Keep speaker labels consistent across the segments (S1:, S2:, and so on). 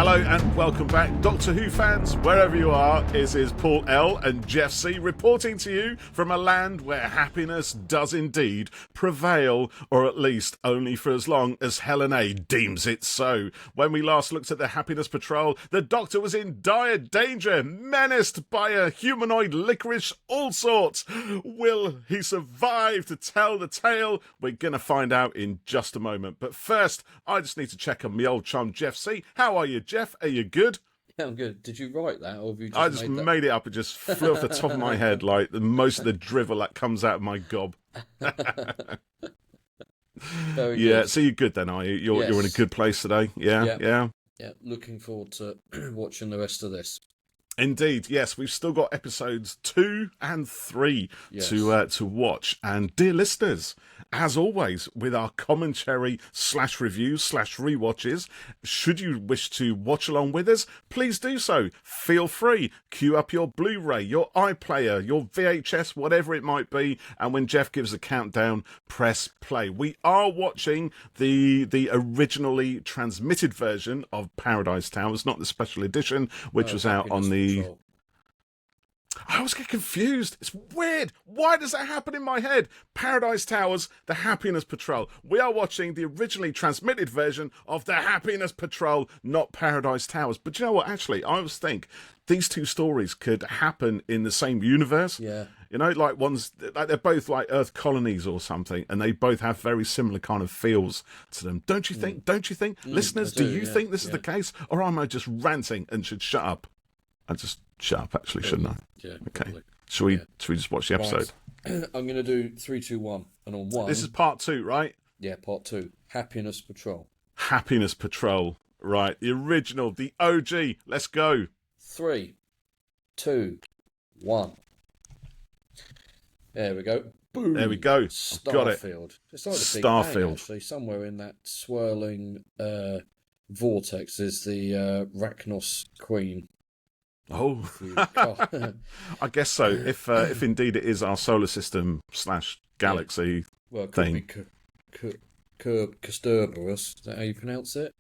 S1: Hello and welcome back, Doctor Who fans, wherever you are. This is Paul L and Geoff C reporting to you from a land where happiness does indeed prevail, or at least only for as long as Helen A deems it so. When we last looked at the Happiness Patrol, the Doctor was in dire danger, menaced by a humanoid licorice all sorts. Will he survive to tell the tale? We're going to find out in just a moment. But first, I just need to check on my old chum Geoff C. How are you, Geoff? Are you good?
S2: Yeah, I'm good. Did you write that, or have you just
S1: I just made it up. It just flew off the top of my head like most of the drivel that comes out of my gob.
S2: Very
S1: Yeah,
S2: good.
S1: so you're good then, are you? You're in a
S2: Yes.
S1: good place today? Yeah.
S2: Yeah. Looking forward to watching the rest of this.
S1: Indeed, yes. We've still got episodes 2 and 3
S2: Yes.
S1: to watch. And dear listeners, as always, with our commentary / reviews / rewatches, should you wish to watch along with us, please do so. Feel free. Queue up your Blu-ray, your iPlayer, your VHS, whatever it might be. And when Geoff gives a countdown, press play. We are watching the originally transmitted version of Paradise Towers, not the special edition, which was out on the...
S2: Patrol.
S1: I always get confused. It's weird. Why does that happen in my head? Paradise Towers, The Happiness Patrol. We are watching the originally transmitted version of The Happiness Patrol, not Paradise Towers. But you know what? Actually, I always think these two stories could happen in the same universe.
S2: Yeah.
S1: You know, like they're both like Earth colonies or something, and they both have very similar kind of feels to them. Don't you think? Don't you think? Listeners, do you think this is the case? Or am I just ranting and should shut up? I just shut up, actually, shouldn't I?
S2: Yeah.
S1: Okay.
S2: Probably.
S1: Should we just watch the episode?
S2: Right. I'm going to do 3, 2, 1, and on 1.
S1: This is part 2, right?
S2: Yeah, part 2. Happiness Patrol.
S1: Happiness Patrol, right? The original, the OG. Let's go.
S2: 3, 2, 1. There we go. Boom.
S1: There we go. Got it.
S2: Starfield. It's like a big
S1: Starfield.
S2: bang, actually. Somewhere in that swirling vortex is the Rachnos Queen.
S1: Oh, I guess so. If indeed it is our solar system / galaxy
S2: Well, it could
S1: thing.
S2: be Castorberus. Is that how you pronounce it?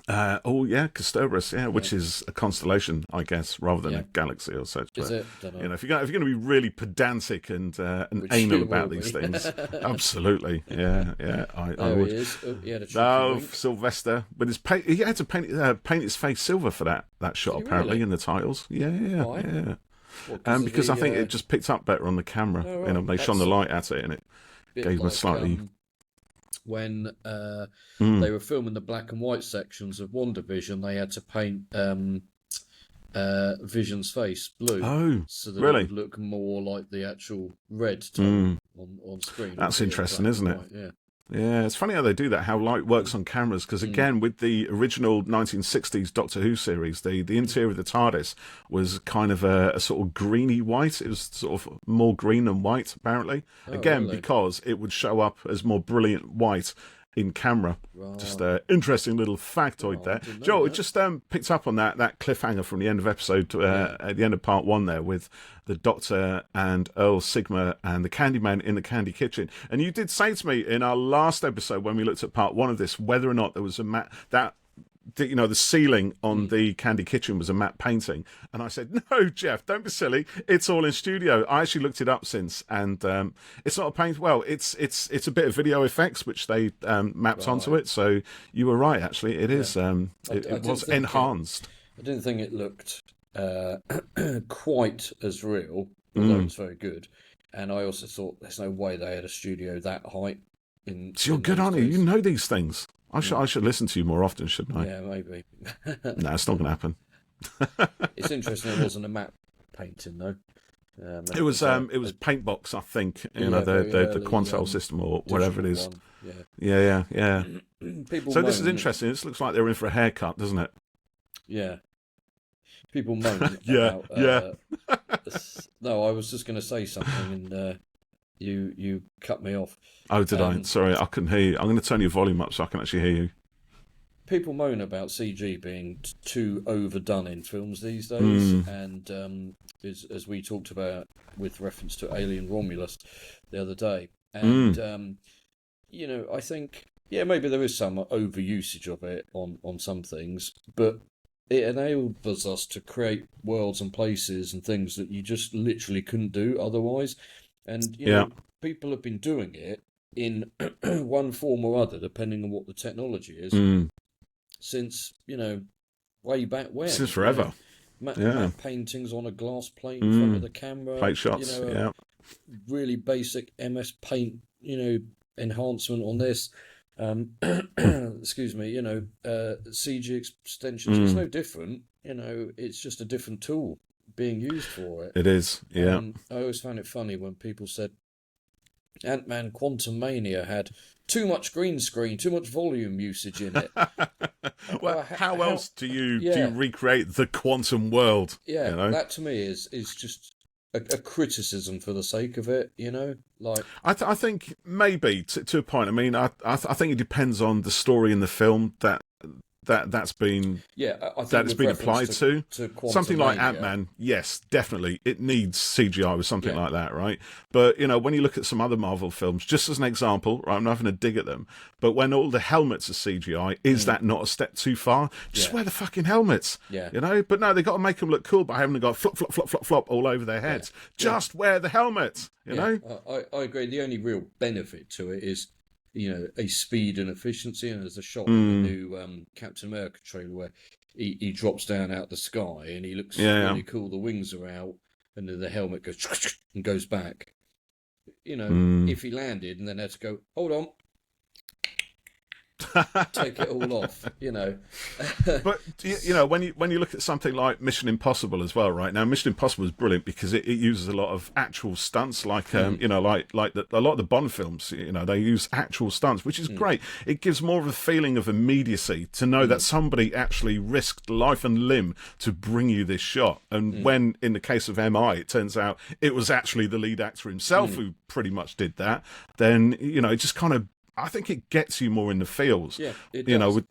S1: Castorberus, which is a constellation, I guess, rather than a galaxy or such.
S2: Is
S1: But,
S2: it? Don't know.
S1: you know, if you're going to be really pedantic and
S2: Which
S1: anal
S2: you
S1: about
S2: will
S1: these
S2: be.
S1: things, absolutely, I
S2: There
S1: would.
S2: he is. Oh, he had a cheeky
S1: Oh,
S2: wink.
S1: Sylvester, but he had to paint his face silver for that shot,
S2: Did he
S1: apparently,
S2: really?
S1: in the titles. Yeah.
S2: Why? What, of
S1: Because I
S2: the,
S1: think it just picked up better on the camera.
S2: Oh,
S1: You know,
S2: right.
S1: they shone the light at it, and it
S2: bit
S1: gave him a
S2: like,
S1: slightly.
S2: when they were filming the black and white sections of WandaVision, they had to paint Vision's face blue,
S1: Oh,
S2: so that
S1: really?
S2: it would look more like the actual red tone on screen.
S1: That's
S2: Instead of
S1: interesting,
S2: black
S1: isn't
S2: and
S1: it?
S2: white, Yeah.
S1: Yeah, it's funny how they do that, how light works on cameras, because again, with the original 1960s Doctor Who series, the interior of the TARDIS was kind of a sort of greeny white. It was sort of more green than white, apparently. Again,
S2: really?
S1: because it would show up as more brilliant white in camera.
S2: Right.
S1: Just an interesting little factoid
S2: I
S1: there.
S2: didn't know
S1: Joe, it
S2: that.
S1: just picked up on that cliffhanger from the end of episode, at the end of part 1 there, with the Doctor and Earl Sigma and the Kandy Man in the Candy Kitchen. And you did say to me in our last episode when we looked at part 1 of this, whether or not there was a matte, the ceiling on the Candy Kitchen was a matte painting. And I said, no, Geoff, don't be silly. It's all in studio. I actually looked it up since, and it's not a paint. Well, it's a bit of video effects, which they mapped onto it. So you were right, actually. It is. It was enhanced.
S2: I didn't think it looked quite as real, although it's very good. And I also thought there's no way they had a studio that height.
S1: So you're good, aren't you? You know these things. I should listen to you more often, shouldn't I?
S2: Yeah, maybe.
S1: No, it's not going to happen.
S2: It's interesting. It wasn't a matte painting though.
S1: It was Paintbox, I think. The Quantel system or whatever it is.
S2: One.
S1: Yeah.
S2: People
S1: So
S2: moan,
S1: this is interesting. This looks like they're in for a haircut, doesn't it?
S2: Yeah. People moan.
S1: Yeah,
S2: about, No, I was just going to say something, and you cut me off.
S1: Oh, did I? Sorry, I couldn't hear you. I'm going to turn your volume up so I can actually hear you.
S2: People moan about CG being too overdone in films these days, and as we talked about with reference to Alien Romulus the other day, and I think maybe there is some overusage of it on some things, but it enables us to create worlds and places and things that you just literally couldn't do otherwise. And, people have been doing it in one form or other, depending on what the technology is, since, way back when.
S1: Since forever.
S2: Matte paintings on a glass plate in front of the camera.
S1: Plate shots,
S2: Really basic MS Paint, enhancement on this. Excuse me, CG extensions. It's no different. It's just a different tool being used for it.
S1: It is, yeah.
S2: I always found it funny when people said Ant-Man Quantumania had too much green screen, too much volume usage in it.
S1: Well, how else do you recreate the quantum world?
S2: Yeah, that to me is just a criticism for the sake of it, like
S1: I think maybe to a point. I mean, I think it depends on the story in the film that's been
S2: I think
S1: that it's been applied to something like
S2: Quantumania.
S1: Ant-Man. Yes, definitely, it needs CGI with something like that, right? But when you look at some other Marvel films, just as an example, right, I'm not having a dig at them, but when all the helmets are CGI, is that not a step too far? Just wear the fucking helmets, But no, they got to make them look cool by having them go flop, flop, flop, flop, flop all over their heads. Just wear the helmet, you know.
S2: I agree. The only real benefit to it is, a speed and efficiency. And there's a shot in the new Captain America trailer where he drops down out the sky and he looks really cool. The wings are out and then the helmet goes and goes back. If he landed and then had to go, hold on, take it all off,
S1: But when you look at something like Mission Impossible as well, right? Now Mission Impossible is brilliant because it uses a lot of actual stunts, like a lot of the Bond films, they use actual stunts, which is great. It gives more of a feeling of immediacy to know that somebody actually risked life and limb to bring you this shot. And when in the case of MI, it turns out it was actually the lead actor himself who pretty much did that, then it just kind of, I think it gets you more in the feels. Yeah, it does.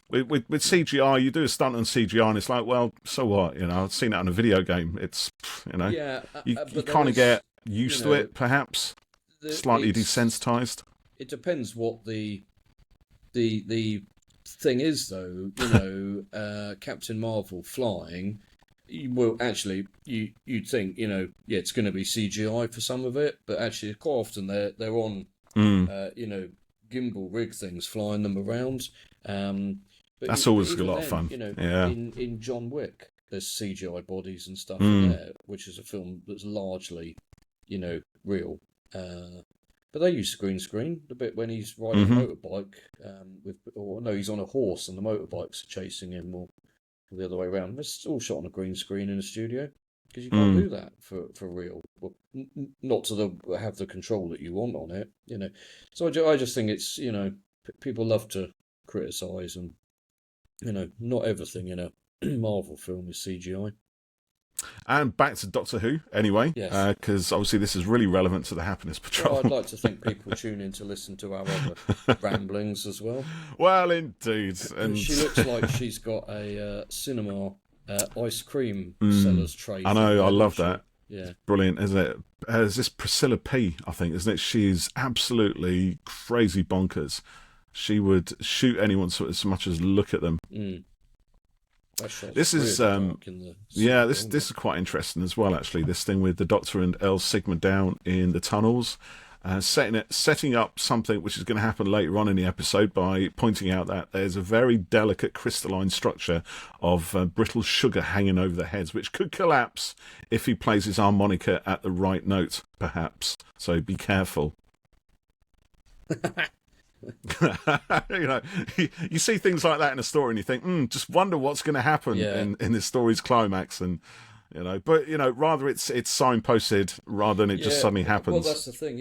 S1: With CGI, you do a stunt on CGI, and it's like, well, so what? I've seen that in a video game. It's you kind of get used to it, perhaps slightly desensitized.
S2: It depends what the thing is, though. Captain Marvel flying. Well, actually, you'd think it's going to be CGI for some of it, but actually, quite often they're on gimbal rig things, flying them around. But
S1: that's always a lot of fun.
S2: In John Wick, there's CGI bodies and stuff in there, which is a film that's largely, real. But they use green screen. The bit when he's riding a motorbike, he's on a horse and the motorbikes are chasing him, or the other way around. It's all shot on a green screen in a studio. Because you can't do that for real. Well, not to have the control that you want on it, So I just think it's, people love to criticise and, not everything in a Marvel film is CGI.
S1: And back to Doctor Who, anyway, because obviously this is really relevant to the Happiness Patrol.
S2: Well, I'd like to think people tune in to listen to our other ramblings as well.
S1: Well, indeed. And
S2: she looks like she's got a cinema ice cream seller's tray.
S1: I know, I love that.
S2: Yeah.
S1: Brilliant, isn't it? Is this Priscilla P, I think, isn't it? She's absolutely crazy bonkers. She would shoot anyone so much as look at them. This is this is quite interesting as well, actually. This thing with the Doctor and L Sigma down in the tunnels, setting up something which is going to happen later on in the episode by pointing out that there's a very delicate crystalline structure of brittle sugar hanging over their heads, which could collapse if he plays his harmonica at the right note, perhaps. So be careful. You see things like that in a story and you think, just wonder what's going to happen in this story's climax, and but rather it's signposted rather than it just suddenly happens.
S2: Well, that's the thing,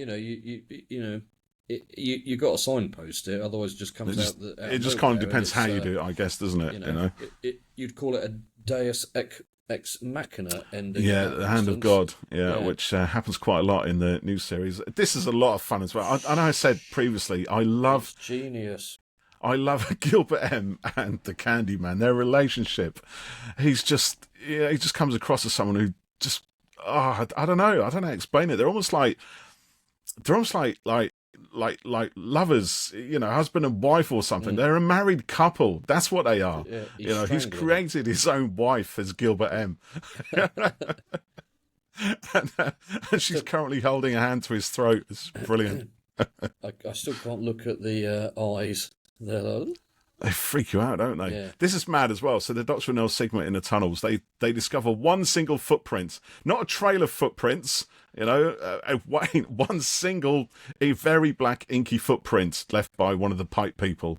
S2: you got to signpost it, otherwise it just comes out.
S1: It just kind of depends how you do it, I guess, doesn't it?
S2: You'd call it a Deus ex machina ending.
S1: Yeah, the hand of God. Which happens quite a lot in the new series. This is a lot of fun as well. I know I said previously, it's
S2: genius.
S1: I love Gilbert M and the Kandy Man. Their relationship, he just comes across as someone who just I don't know how to explain it. They're almost like like lovers, husband and wife or something. They're a married couple. That's what they are.
S2: Yeah,
S1: He's created his own wife as Gilbert M. and she's currently holding a hand to his throat. It's brilliant.
S2: I still can't look at the eyes. They're like,
S1: They freak you out, don't they?
S2: Yeah.
S1: This is mad as well. So the Doctor and El Sigma in the tunnels, they discover one single footprint, not a trail of footprints, one single, a very black inky footprint left by one of the pipe people.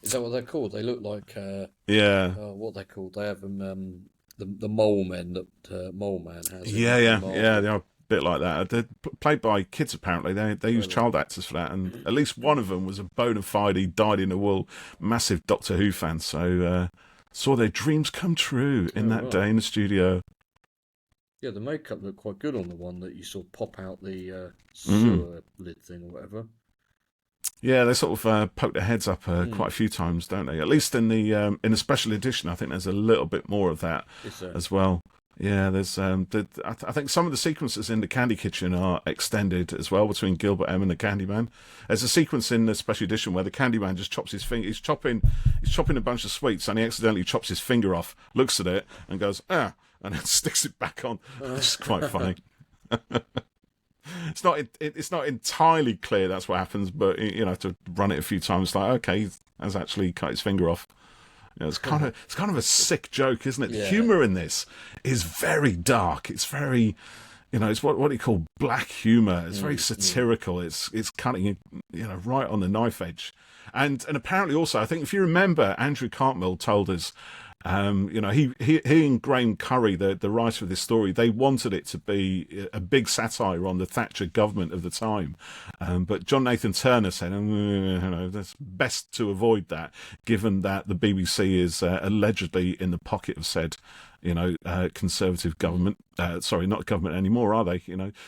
S2: is that what they're called? They look like what are they called? They have them the mole men that Mole Man has.
S1: Yeah, they are a bit like that. They're played by kids apparently. They use child actors for that, and at least one of them was a bona fide dyed-in-the-wool massive Doctor Who fan. So saw their dreams come true in that day in the studio.
S2: Yeah, the makeup looked quite good on the one that you saw pop out the sewer lid thing or whatever.
S1: Yeah, they sort of poke their heads up quite a few times, don't they? At least in the special edition, I think there's a little bit more of that as well. Yeah, there's I think some of the sequences in the Candy Kitchen are extended as well between Gilbert M and the Kandy Man. There's a sequence in the special edition where the Kandy Man just chops his finger. He's chopping a bunch of sweets and he accidentally chops his finger off. Looks at it and goes and then sticks it back on. It's quite funny. It's not entirely clear that's what happens, but to run it a few times, like okay, he has actually cut his finger off. It's kind of a sick joke, isn't it?
S2: Yeah.
S1: The humour in this is very dark. It's very, it's what you call black humour. It's very satirical. It's cutting right on the knife edge, and apparently also I think if you remember, Andrew Cartmel told us. He and Graham Curry, the writer of this story, they wanted it to be a big satire on the Thatcher government of the time. But John Nathan Turner said, that's best to avoid that, given that the BBC is allegedly in the pocket of said, conservative government. Sorry, not government anymore, are they?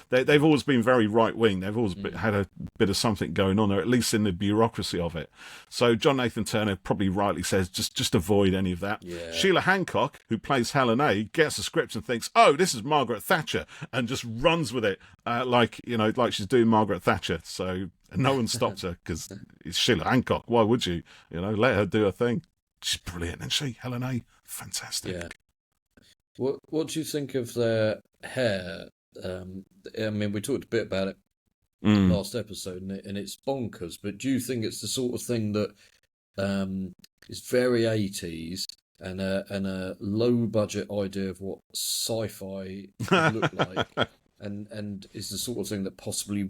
S1: They've always been very right wing. They've always had a bit of something going on there, at least in the bureaucracy of it. So John Nathan Turner probably rightly says, just avoid any of that.
S2: Yeah.
S1: Sheila Hancock, who plays Helen A, gets the script and thinks, oh, this is Margaret Thatcher, and just runs with it like she's doing Margaret Thatcher. So no one stopped her because it's Sheila Hancock. Why would you? Let her do her thing. She's brilliant, isn't she? Helen A, fantastic.
S2: Yeah. What do you think of their hair? I mean, we talked a bit about it last episode, and it's bonkers. But do you think it's the sort of thing that is very 80s and a low budget idea of what sci-fi would look like, and is the sort of thing that possibly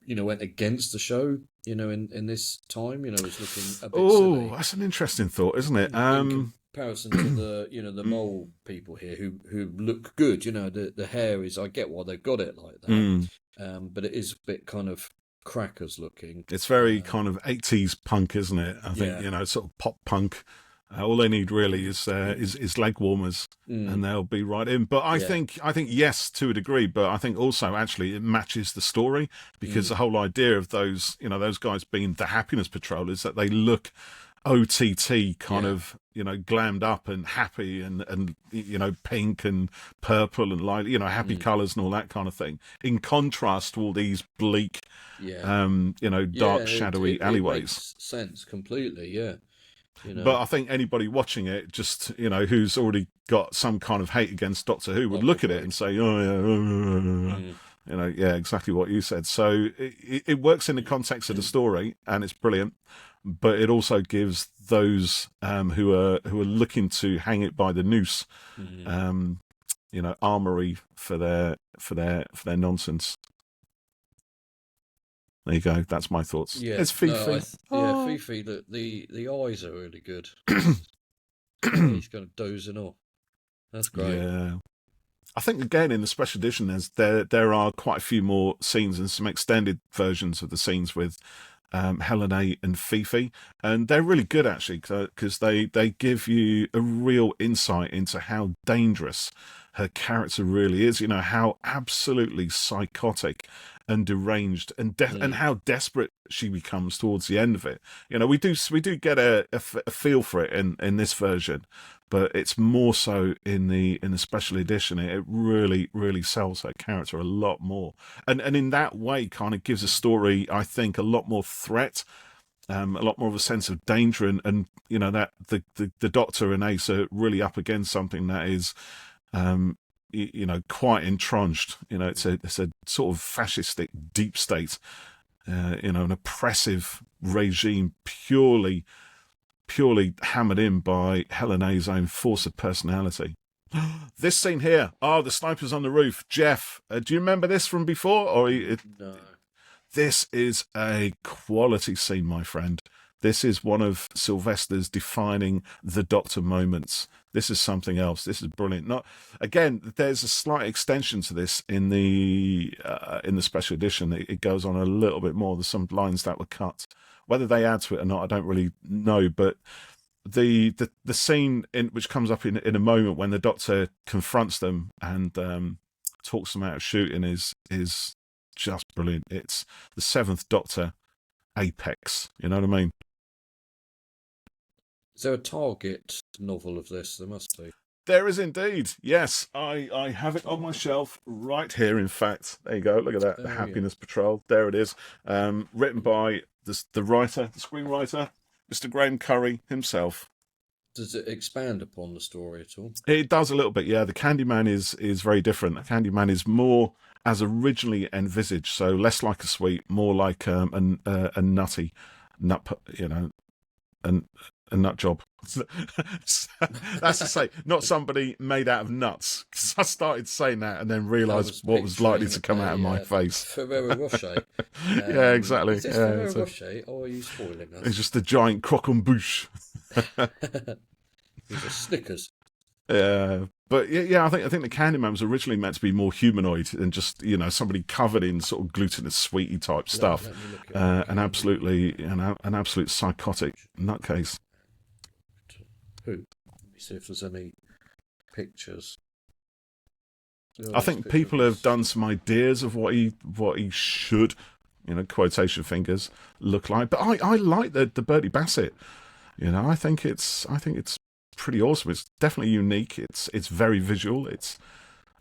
S2: went against the show? In this time, it's looking a bit silly.
S1: That's an interesting thought, isn't it?
S2: Comparison to the mole people here who look good. The hair is, I get why they've got it like that, but it is a bit kind of crackers looking.
S1: It's very kind of 80s punk, isn't it? I think sort of pop punk. All they need really is leg warmers, and they'll be right in. But I think yes, to a degree. But I think also actually it matches the story, because the whole idea of those those guys being the Happiness Patrol is that they look OTT kind of glammed up and happy and pink and purple and light happy colours and all that kind of thing, in contrast to all these bleak dark shadowy alleyways. It
S2: makes sense completely.
S1: But I think anybody watching it, just who's already got some kind of hate against Doctor Who, would look at it and say, exactly what you said. So it works in the context of the story, and it's brilliant. But it also gives those who are looking to hang it by the noose, armory for their nonsense. There you go. That's my thoughts.
S2: Yeah,
S1: it's Fifi.
S2: Fifi. The eyes are really good. He's kind of dozing off. That's great.
S1: Yeah. I think again in the special edition, there are quite a few more scenes and some extended versions of the scenes with Helen A and Fifi, and they're really good actually, because they give you a real insight into how dangerous her character really is. How absolutely psychotic and deranged and how desperate she becomes towards the end of it. We do get a feel for it in this version, but it's more so in the special edition. It really, really sells that character a lot more, and in that way, kind of gives a story, I think, a lot more threat, a lot more of a sense of danger, and that the Doctor and Ace are really up against something that is, quite entrenched. It's a sort of fascistic deep state, an oppressive regime, purely hammered in by Helen A's own force of personality. This scene here, the sniper's on the roof. Geoff, do you remember this from before?
S2: No.
S1: This is a quality scene, my friend. This is one of Sylvester's defining the Doctor moments. This is something else. This is brilliant. There's a slight extension to this in the special edition. It goes on a little bit more. There's some lines that were cut. Whether they add to it or not, I don't really know. But the scene which comes up in a moment when the Doctor confronts them and talks them out of shooting is just brilliant. It's the Seventh Doctor apex. You know what I mean?
S2: Is there a Target novel of this? There must be.
S1: There is indeed. Yes, I have it on my shelf right here. In fact, there you go. Look at that. The Happiness Patrol. There it is. Written by the screenwriter, Mr. Graham Curry himself.
S2: Does it expand upon the story at all?
S1: It does a little bit, yeah. The Kandy Man is very different. The Kandy Man is more as originally envisaged, so less like a sweet, more like a nutty nut, a nut job. That's to say, not somebody made out of nuts. Because I started saying that and then realised what was likely to come out of my face.
S2: Ferrero Rocher.
S1: Yeah, exactly.
S2: Is it Ferrero Rocher, or are you spoiling us?
S1: It's just a giant croquembouche.
S2: It's a Snickers.
S1: But yeah, I think the Candyman was originally meant to be more humanoid than just somebody covered in sort of glutinous sweetie type stuff, an absolute psychotic nutcase.
S2: Who? Let me see if there's any pictures.
S1: I think people have done some ideas of what he should, quotation fingers, look like. But I like the Bertie Bassett. I think it's pretty awesome. It's definitely unique. It's very visual. It's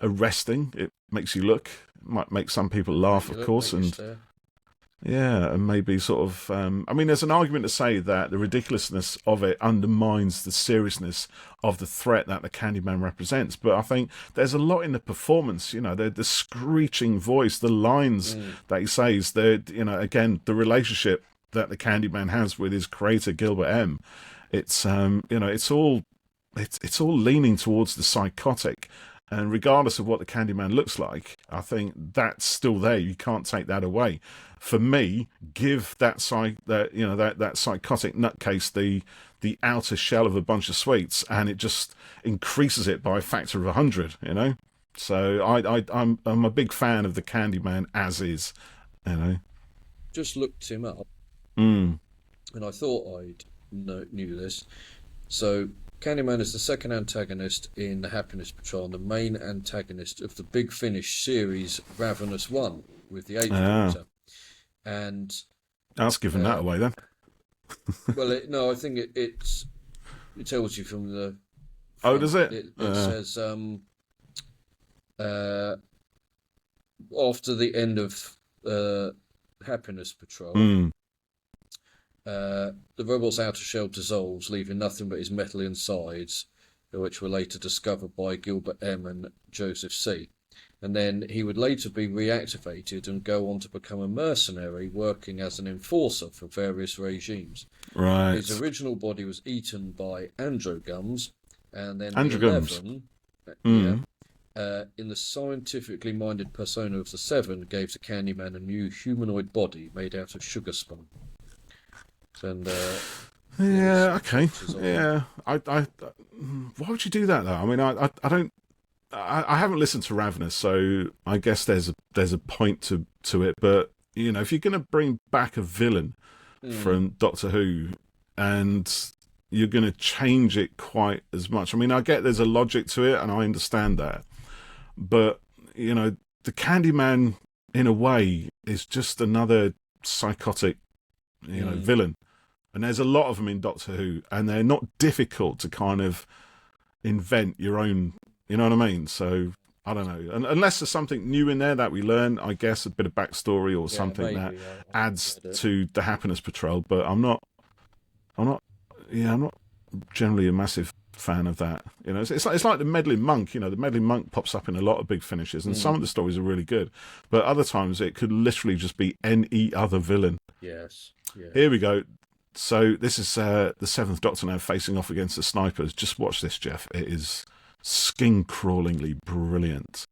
S1: arresting. It makes you look. It might make some people laugh, of course, and maybe sort of. There's an argument to say that the ridiculousness of it undermines the seriousness of the threat that the Candyman represents. But I think there's a lot in the performance. The screeching voice, the lines that he says. Again, the relationship that the Candyman has with his creator Gilbert M. It's it's all leaning towards the psychotic, and regardless of what the Candyman looks like, I think that's still there. You can't take that away. For me, give that psychotic nutcase the outer shell of a bunch of sweets, and it just increases it by a factor of 100. So I'm a big fan of the Candyman as is.
S2: Just looked him up,
S1: and
S2: I thought I'd knew this. So Kandy Man is the second antagonist in the Happiness Patrol and the main antagonist of the Big Finish series Ravenous One with the 8th Doctor. And
S1: that's giving that away then.
S2: Well, I think it tells you from the
S1: front. Oh, does it?
S2: It says after the end of Happiness Patrol, the robot's outer shell dissolves, leaving nothing but his metal insides, which were later discovered by Gilbert M. and Joseph C. And then he would later be reactivated and go on to become a mercenary, working as an enforcer for various regimes.
S1: Right.
S2: His original body was eaten by androgums, and then
S1: Androgums.
S2: 11, in the scientifically minded persona of the Seven, gave the Candyman a new humanoid body made out of sugar spun. And
S1: okay, yeah. I why would you do that though? I don't. I haven't listened to Ravenous, so I guess there's a point to it. But if you're going to bring back a villain from Doctor Who, and you're going to change it quite as much, I get there's a logic to it, and I understand that. But the Candyman, in a way, is just another psychotic, villain. And there's a lot of them in Doctor Who, and they're not difficult to kind of invent your own. You know what I mean? So I don't know. Unless there's something new in there that we learn, I guess a bit of backstory or something that adds to the Happiness Patrol. But I'm not generally a massive fan of that. You know, it's like the meddling monk. You know, the meddling monk pops up in a lot of big finishes, and some of the stories are really good, but other times it could literally just be any other villain.
S2: Yes. Yeah.
S1: Here we go. So this is the Seventh Doctor now facing off against the snipers. Just watch this, Geoff. It is skin-crawlingly brilliant.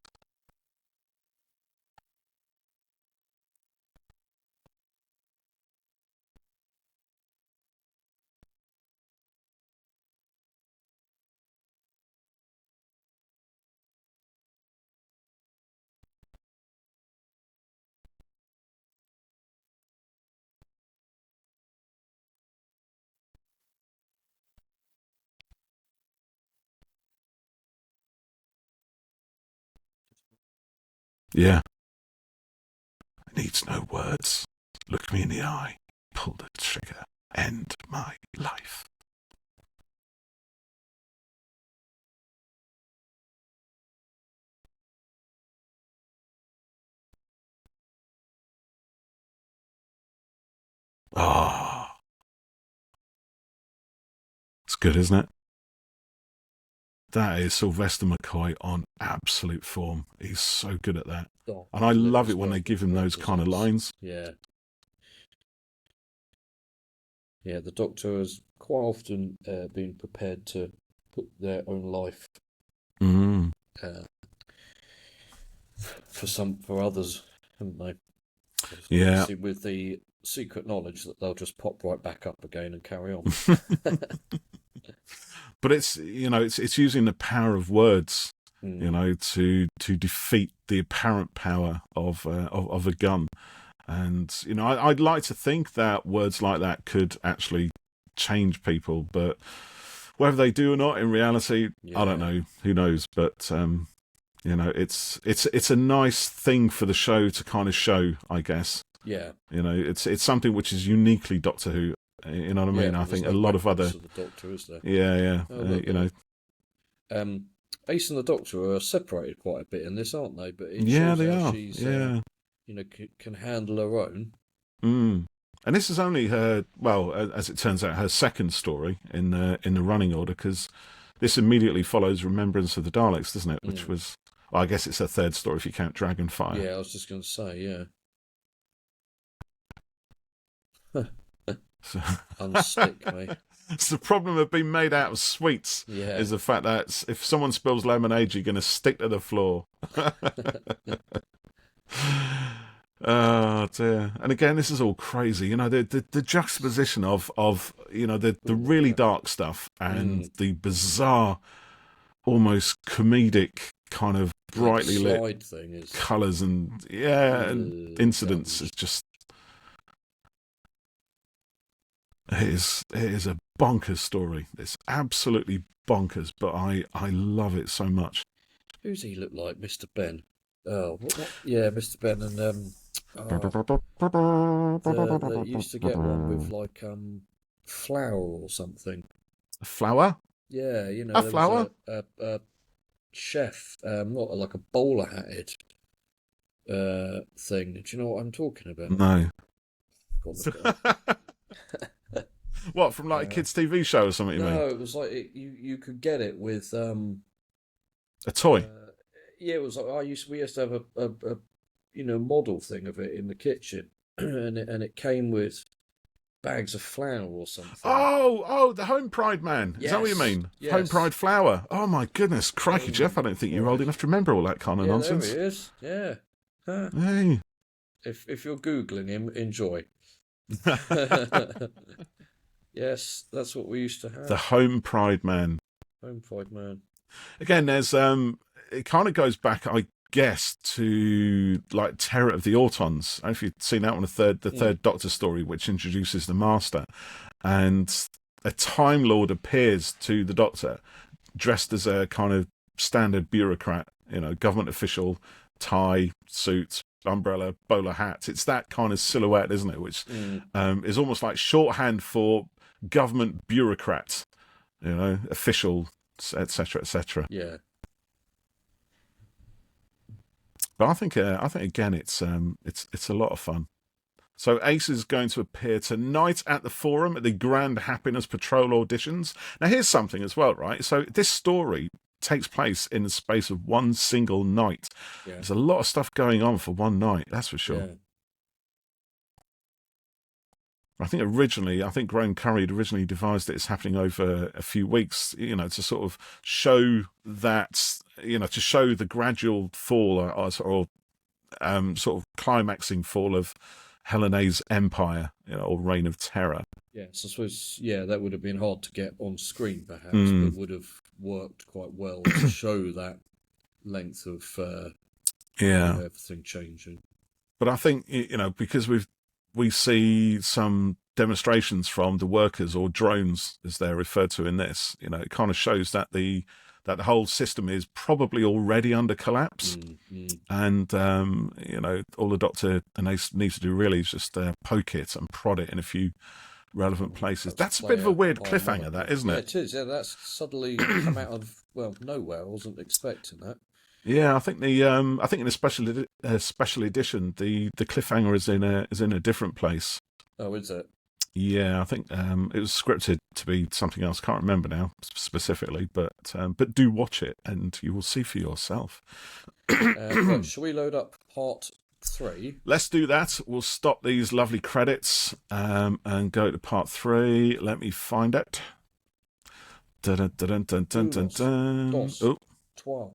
S1: Yeah. It needs no words. Look me in the eye. Pull the trigger. End my life. Oh. It's good, isn't it? That is Sylvester McCoy on absolute form. He's so good at that.
S2: Oh,
S1: and I love it when they give him those kind of lines.
S2: Yeah. Yeah, the Doctor has quite often been prepared to put their own life for others, haven't they?
S1: Yeah.
S2: With the secret knowledge that they'll just pop right back up again and carry on.
S1: But it's using the power of words, to defeat the apparent power of a gun. And I'd like to think that words like that could actually change people, but whether they do or not in reality, I don't know. Who knows? But it's a nice thing for the show to kind of show, I guess. Yeah. It's something which is uniquely Doctor Who. You know what I mean? I think a lot of other.
S2: The Doctor, is there?
S1: Yeah.
S2: Ace and the Doctor are separated quite a bit in this, aren't they? But
S1: they are.
S2: She's, can handle her own.
S1: And this is only her. Well, as it turns out, her second story in the running order, because this immediately follows Remembrance of the Daleks, doesn't it? Which was, well, I guess it's her third story if you count Dragonfire.
S2: Yeah, I was just going to say, yeah. Unstick me.
S1: It's the problem of being made out of sweets. Yeah. Is the fact that if someone spills lemonade, you're going to stick to the floor. Oh dear! And again, this is all crazy. The juxtaposition of the really dark stuff and the bizarre, almost comedic kind of brightly lit colours and incidents is just. It is a bonkers story. It's absolutely bonkers, but I love it so much.
S2: Who's he look like, Mr. Ben? Oh, what? Yeah, Mr. Ben, and they used to get one with like flour or something.
S1: A flour?
S2: Yeah,
S1: a flour.
S2: A chef, not like a bowler hatted thing. Do you know what I'm talking about?
S1: No. What, from like a kids' TV show or something? You mean?
S2: No, it was like you could get it with
S1: a toy.
S2: Yeah, it was like we used to have a model thing of it in the kitchen, and it came with bags of flour or something.
S1: Oh, the Home Pride Man. Yes. Is that what you mean? Yes. Home Pride flour. Oh my goodness, crikey, Geoff! I don't think you're old enough to remember all that kind of nonsense.
S2: There he is. Yeah. Huh.
S1: Hey.
S2: If you're googling him, enjoy. Yes, that's what we used to have.
S1: The Home Pride Man.
S2: Home Pride Man.
S1: Again, there's it kind of goes back, I guess, to like Terror of the Autons. I don't know if you've seen that one, the third Doctor story, which introduces the Master, and a Time Lord appears to the Doctor, dressed as a kind of standard bureaucrat, government official, tie, suit, umbrella, bowler hat. It's that kind of silhouette, isn't it? Which is almost like shorthand for government bureaucrat, official etc., etc.
S2: Yeah.
S1: But I think again, it's a lot of fun. So Ace is going to appear tonight at the Forum at the Grand Happiness Patrol auditions. Now, here's something as well, right? So this story takes place in the space of one single night.
S2: Yeah.
S1: There's a lot of stuff going on for one night, that's for sure.
S2: Yeah.
S1: I think Graham Curry had originally devised it as happening over a few weeks, to sort of show that, to show the gradual fall or sort of climaxing fall of Helen A's empire, or reign of terror.
S2: Yes, I suppose, that would have been hard to get on screen, perhaps, but would have worked quite well to show that length of everything changing. But
S1: I think, because we see some demonstrations from the workers, or drones as they're referred to in this, it kind of shows that the whole system is probably already under collapse. And all the Doctor and Ace needs to do really is just poke it and prod it in a few relevant places. That's a bit of a weird cliffhanger, that, isn't it?
S2: It is. Yeah, that's suddenly come out of nowhere. I wasn't expecting that.
S1: Yeah, I think in a special edition, the cliffhanger is in a different place.
S2: Oh, is it?
S1: Yeah, I think it was scripted to be something else. Can't remember now specifically, but do watch it and you will see for yourself.
S2: Right, shall we load up part 3?
S1: Let's do that. We'll stop these lovely credits and go to part 3. Let me find it. Dun, dun, dun, dun, dun, dun. Oh,
S2: 12.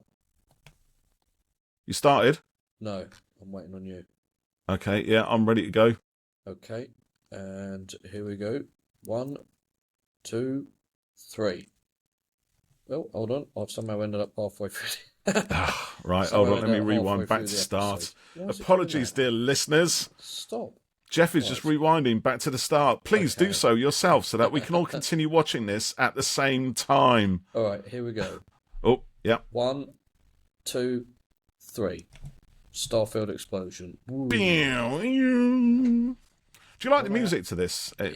S1: You started?
S2: No, I'm waiting on you.
S1: Okay, yeah, I'm ready to go.
S2: Okay, and here we go. 1, 2, 3. Oh, hold on. I've somehow ended up halfway through.
S1: Right, hold on. Let me rewind back to start. Apologies, dear listeners.
S2: Stop.
S1: Geoff is just rewinding back to the start. Please do so yourself so that we can all continue watching this at the same time.
S2: All right, here we go.
S1: Oh, yeah.
S2: 1, 2, 3. Starfield explosion.
S1: Do you like the music to this?
S2: I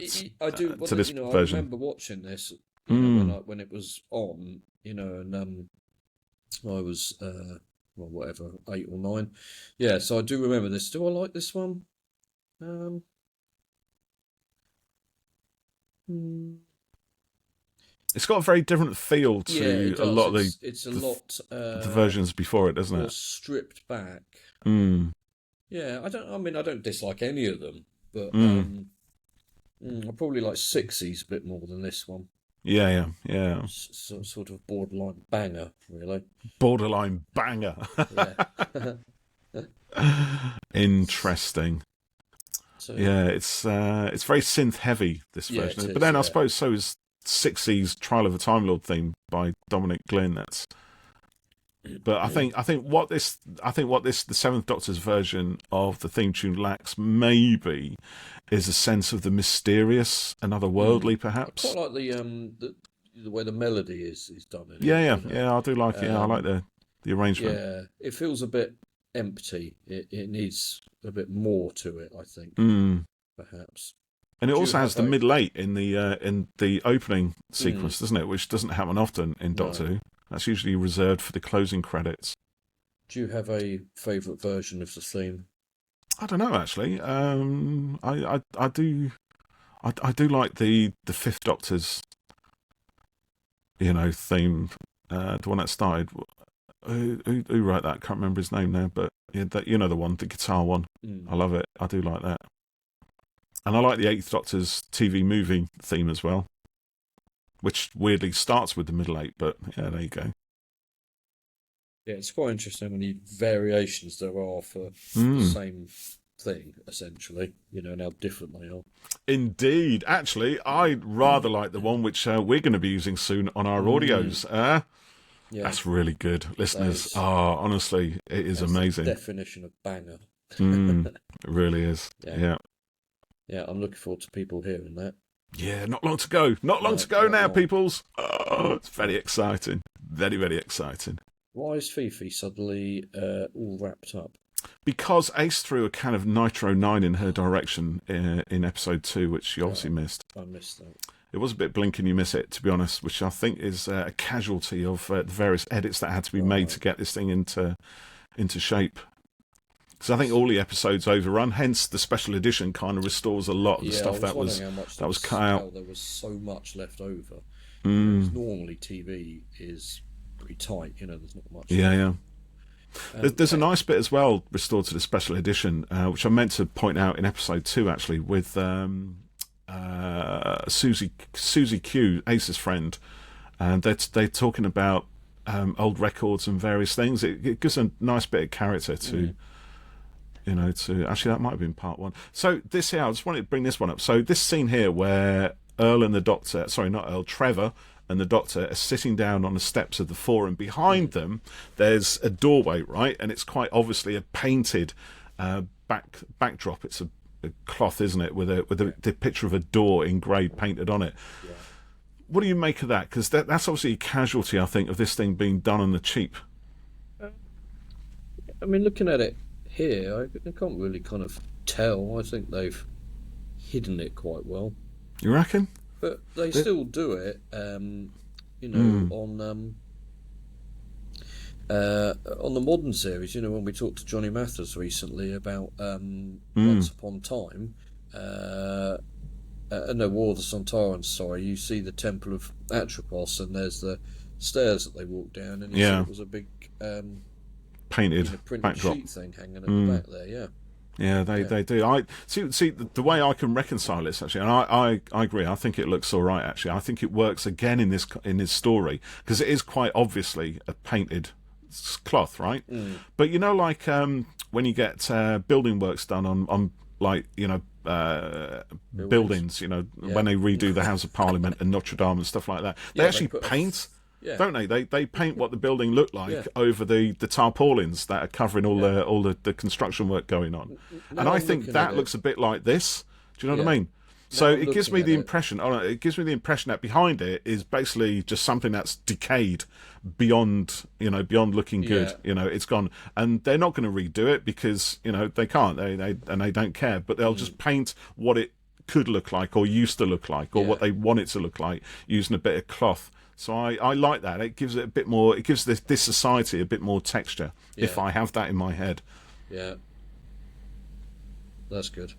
S2: do.
S1: To this version.
S2: I remember watching this when it was on, and I was 8 or 9. Yeah, so I do remember this. Do I like this one?
S1: It's got a very different feel to a lot of the versions before it, doesn't it?
S2: Stripped back. Yeah, I don't dislike any of them, but I probably like Sixties a bit more than this one.
S1: Yeah.
S2: Sort of borderline banger, really.
S1: Borderline banger.
S2: Yeah.
S1: Interesting. So, yeah, it's very synth heavy, this version. But then I suppose so is Sixties Trial of a Time Lord theme by Dominic Glynn. But I think what the Seventh Doctor's version of the theme tune lacks maybe is a sense of the mysterious and otherworldly, perhaps.
S2: I quite like the way the melody is done.
S1: Yeah, I do like it. I like the arrangement.
S2: Yeah, it feels a bit empty. It needs a bit more to it, I think. Perhaps.
S1: And it also has the mid-late in the opening sequence, doesn't it? Which doesn't happen often in Doctor Who. That's usually reserved for the closing credits.
S2: Do you have a favourite version of the theme?
S1: I don't know, actually. I do like the Fifth Doctor's, theme. The one that started. Who wrote that? I can't remember his name now, but the one, the guitar one. I love it. I do like that. And I like the Eighth Doctor's TV movie theme as well, which weirdly starts with the middle eight, but yeah, there you go.
S2: Yeah, it's quite interesting how many variations there are for the same thing, essentially, and how different they are. Indeed.
S1: Actually, I rather like the one which we're going to be using soon on our audios. Yeah. That's really good, listeners. Honestly, it is amazing.
S2: The definition of banger.
S1: It really is. Yeah.
S2: Yeah, I'm looking forward to people hearing that.
S1: Yeah, not long to go. Not long to go now, peoples. Oh, it's very exciting. Very, very exciting.
S2: Why is Fifi suddenly all wrapped up?
S1: Because Ace threw a can of Nitro 9 in her direction in episode 2, which she obviously missed.
S2: I missed that.
S1: It was a bit blink and you miss it, to be honest, which I think is a casualty of the various edits that had to be made to get this thing into shape. Because I think all the episodes overrun, hence the special edition kind of restores a lot of the stuff that was cut out.
S2: There was so much left over. Normally TV is pretty tight, there's not much.
S1: Yeah. There's a nice bit as well restored to the special edition, which I meant to point out in episode 2 actually, with Susie Q, Ace's friend, and they're talking about old records and various things. It gives a nice bit of character to. To actually, that might have been part 1. So this here, I just wanted to bring this one up. So this scene here where Earl and the Doctor, sorry, not Earl, Trevor and the Doctor are sitting down on the steps of the Forum. Behind them, there's a doorway, right? And it's quite obviously a painted backdrop. It's a cloth, isn't it, with the picture of a door engraved, painted on it. Yeah. What do you make of that? Because that's obviously a casualty, I think, of this thing being done on the cheap.
S2: I mean, looking at it here, I can't really kind of tell. I think they've hidden it quite well.
S1: You reckon?
S2: But they still do it, on the modern series. When we talked to Johnny Mathers recently about Once Upon a Time, no, War of the Sontarans. Sorry, you see the Temple of Atropos, and there's the stairs that they walk down, and it was a big
S1: painted
S2: printed
S1: backdrop
S2: sheet thing hanging at the back there. Yeah.
S1: Yeah, they do. I see the way I can reconcile this actually, and I agree. I think it looks all right actually. I think it works again in this story because it is quite obviously a painted cloth, right? But like when you get building works done on like buildings, when they redo the House of Parliament and Notre Dame and stuff like that, they actually paint. Yeah. Don't they? They paint what the building looked like over the tarpaulins that are covering all the construction work going on. And I think that looks a bit like this. Do you know what I mean? So it gives me the impression. It gives me the impression that behind it is basically just something that's decayed beyond looking good. It's gone, and they're not going to redo it because they can't. They don't care. But they'll just paint what it could look like or used to look like or what they want it to look like using a bit of cloth. So I like that. It gives it a bit more. It gives this society a bit more texture. Yeah. If I have that in my head. Yeah.
S2: That's good.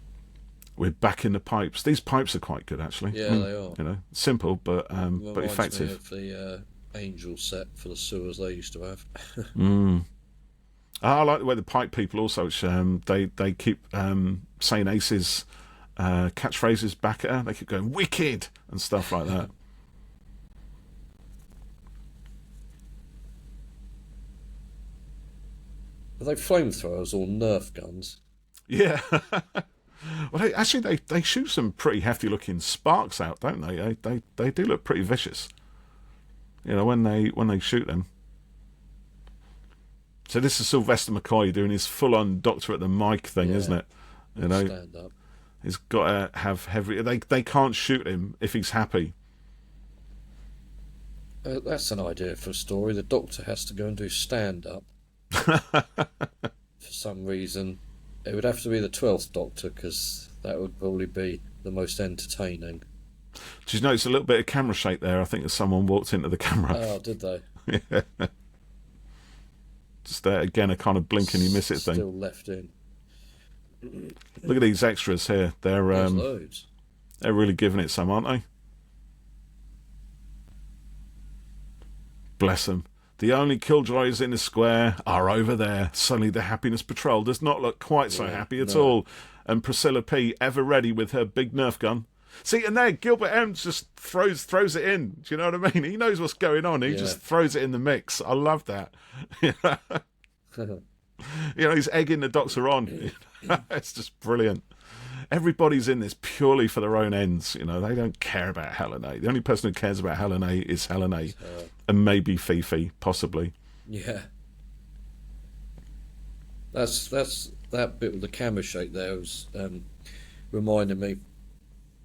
S1: We're back in the pipes. These pipes are quite good, actually.
S2: Yeah, they are.
S1: Simple but effective.
S2: Me of the Angel set for the sewers they used to have.
S1: I like the way the pipe people also. They keep saying Ace's catchphrases back at her. They keep going wicked and stuff like that.
S2: Are they flamethrowers or Nerf guns?
S1: Yeah. Well, they shoot some pretty hefty-looking sparks out, don't they? They do look pretty vicious. When they shoot them. So this is Sylvester McCoy doing his full-on Doctor at the mic thing, isn't it?
S2: Stand up.
S1: He's got to have heavy. They can't shoot him if he's happy.
S2: That's an idea for a story. The Doctor has to go and do stand-up. For some reason, it would have to be the 12th Doctor because that would probably be the most entertaining.
S1: Did you notice a little bit of camera shake there? I think as someone walked into the camera.
S2: Oh, did they?
S1: Yeah. Just again a kind of blink and you miss it thing.
S2: Still left in.
S1: Look at these extras here. They're
S2: loads.
S1: They're really giving it some, aren't they? Bless them. The only killjoys in the square are over there. Suddenly the Happiness Patrol does not look quite so happy at all. And Priscilla P, ever ready with her big Nerf gun. See, and there, Gilbert M just throws it in. Do you know what I mean? He knows what's going on. He just throws it in the mix. I love that. He's egging the Doctor on. It's just brilliant. Everybody's in this purely for their own ends. They don't care about Helen A. The only person who cares about Helen A is Helen A. And maybe Fifi, possibly.
S2: Yeah. That's that bit with the camera shake there was reminding me.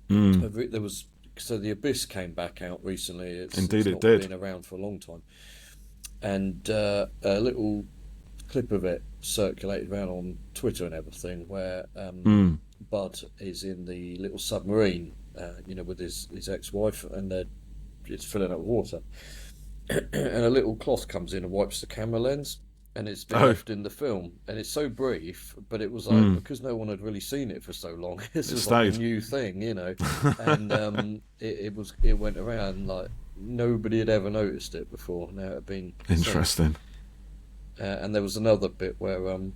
S2: There was the Abyss came back out recently.
S1: Indeed,
S2: it
S1: did.
S2: Been around for a long time, and a little clip of it circulated around on Twitter and everything, where Bud is in the little submarine, with his ex-wife, and it's filling up with water. And a little cloth comes in and wipes the camera lens, and it's been
S1: Oh,
S2: left in the film, and it's so brief, but it was like,
S1: mm,
S2: because no one had really seen it for so long, this
S1: it
S2: was like a
S1: stayed.
S2: new thing, and it went around like nobody had ever noticed it before. Now it had been seen.
S1: Interesting.
S2: And there was another bit where in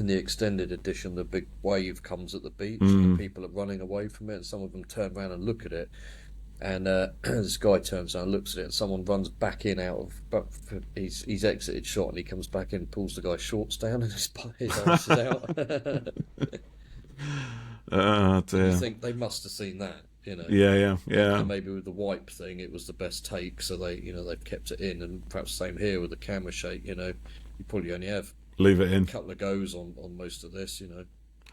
S2: the extended edition, the big wave comes at the beach, and the
S1: Mm.
S2: people are running away from it, and some of them turn around and look at it, and this guy turns around, looks at it, and someone runs back in out of. But he's exited shot, and he comes back in, pulls the guy's shorts down, and his arse is out.
S1: Oh
S2: And you
S1: dear.
S2: think they must have seen that,
S1: Yeah, yeah, yeah.
S2: and maybe with the wipe thing, it was the best take, so they've kept it in, and perhaps same here with the camera shake. You probably only have
S1: Leave it
S2: a
S1: in.
S2: couple of goes on most of this.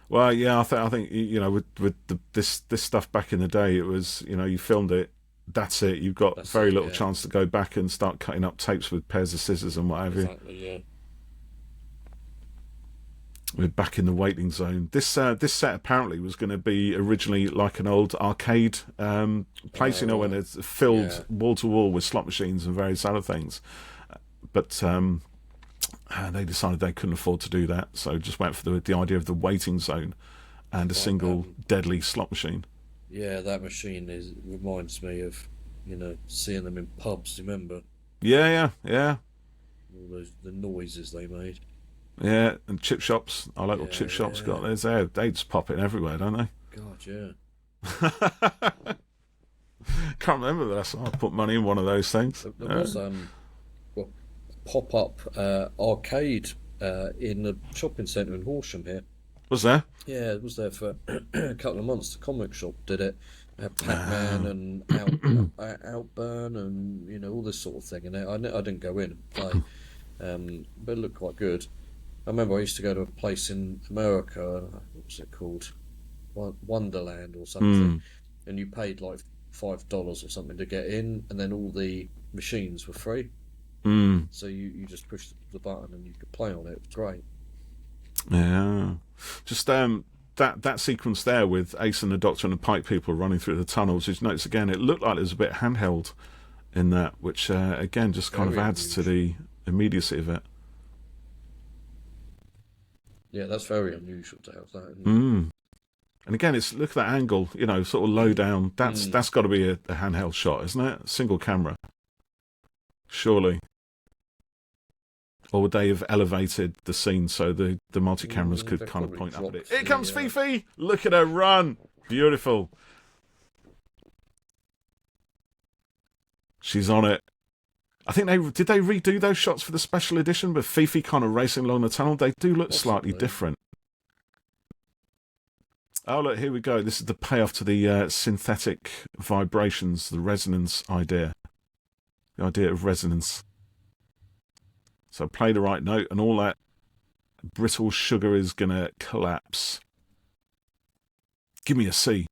S1: Well, yeah, I think with this stuff back in the day, it was you filmed it. That's it. You've got
S2: That's
S1: very
S2: it,
S1: little
S2: yeah,
S1: chance to go back and start cutting up tapes with pairs of scissors and what have you.
S2: exactly, yeah.
S1: We're back in the waiting zone. This set apparently was going to be originally like an old arcade place, when
S2: Right,
S1: it's filled
S2: yeah.
S1: wall to wall with slot machines and various other things. But they decided they couldn't afford to do that, so just went for the idea of the waiting zone and a
S2: Like
S1: single deadly slot machine.
S2: yeah, that machine reminds me of seeing them in pubs. Remember
S1: Yeah, yeah, yeah,
S2: all the noises they made?
S1: yeah. And chip shops, our local
S2: Yeah,
S1: chip shops
S2: yeah.
S1: got theirs there. They just pop it everywhere, don't
S2: God, yeah.
S1: they? Can't remember the last time I put money in one of those things.
S2: There was well, pop up arcade in the shopping centre in Horsham here.
S1: Was there?
S2: Yeah, it was there for a couple of months. The comic shop did it. Pac-Man and Outburn and all this sort of thing. And I didn't go in and play, but it looked quite good. I remember I used to go to a place in America. What was it called? Wonderland or something.
S1: Mm,
S2: And you paid like $5 or something to get in, and then all the machines were free.
S1: mm,
S2: So you just push the button and you could play on it. It was great.
S1: yeah. Just that sequence there with Ace and the Doctor and the Pipe people running through the tunnels. Just notice again, it looked like it was a bit handheld in that, which again just kind of
S2: Very
S1: adds to
S2: unusual.
S1: the immediacy of it.
S2: Yeah, that's very unusual to have that, isn't it?
S1: Mm. And again, it's look at that angle, sort of low down.
S2: Mm.
S1: That's got to be a handheld shot, isn't it? Single camera, surely. Or would they have elevated the scene so the multi cameras could
S2: They
S1: kind of
S2: probably
S1: point up at it?
S2: dropped
S1: Here comes
S2: the.
S1: Fifi! Look at her run! Beautiful. She's on it. I think they redo those shots for the special edition, but Fifi kind of racing along the tunnel. They do look slightly
S2: Possibly.
S1: different. Oh look, here we go. This is the payoff to the synthetic vibrations, the resonance idea. The idea of resonance. So play the right note, and all that brittle sugar is gonna collapse. Give me a C.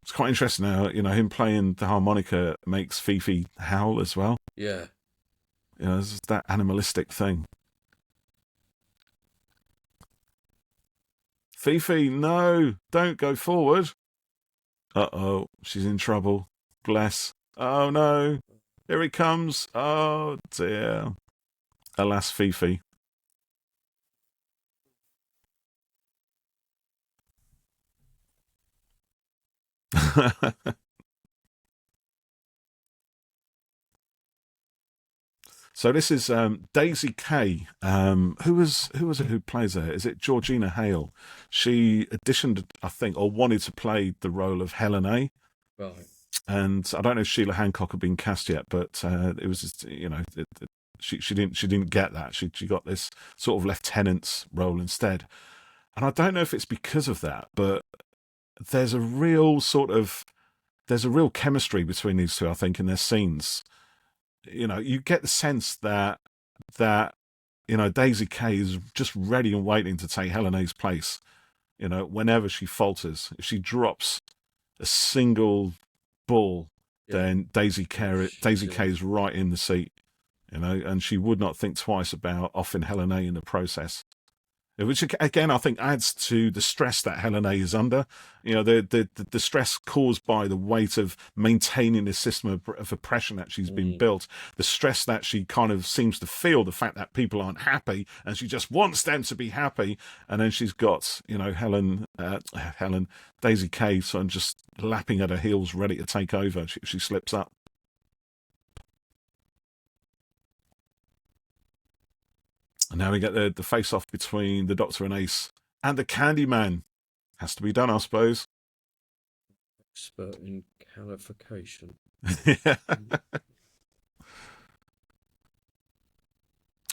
S1: It's quite interesting how him playing the harmonica makes Fifi howl as well.
S2: Yeah.
S1: There's that animalistic thing. Fifi, no, don't go forward. Uh-oh, she's in trouble. Bless. Oh no, here he comes. Oh dear. Alas, Fifi. So this is Daisy Kay. Who was it who plays her? Is it Georgina Hale? She auditioned, I think, or wanted to play the role of Helen A.
S2: Right.
S1: And I don't know if Sheila Hancock had been cast yet, but it was just, she didn't get that. She got this sort of lieutenant's role instead. And I don't know if it's because of that, but there's a real chemistry between these two, I think, in their scenes. You get the sense that Daisy Kay is just ready and waiting to take Helen A's place. Whenever she falters, if she drops a single ball,
S2: Yeah.
S1: then Daisy Kay
S2: She'll
S1: is right in the seat. and she would not think twice about offing Helen A in the process. Which again, I think adds to the stress that Helen A is under. The stress caused by the weight of maintaining this system of oppression that she's been built. The stress that she kind of seems to feel, the fact that people aren't happy, and she just wants them to be happy. And then she's got, Daisy K, sort of just lapping at her heels, ready to take over. She slips up. And now we get the face-off between the Doctor and Ace. And the Kandy Man. Has to be done, I suppose.
S2: Expert in calification.
S1: Yeah.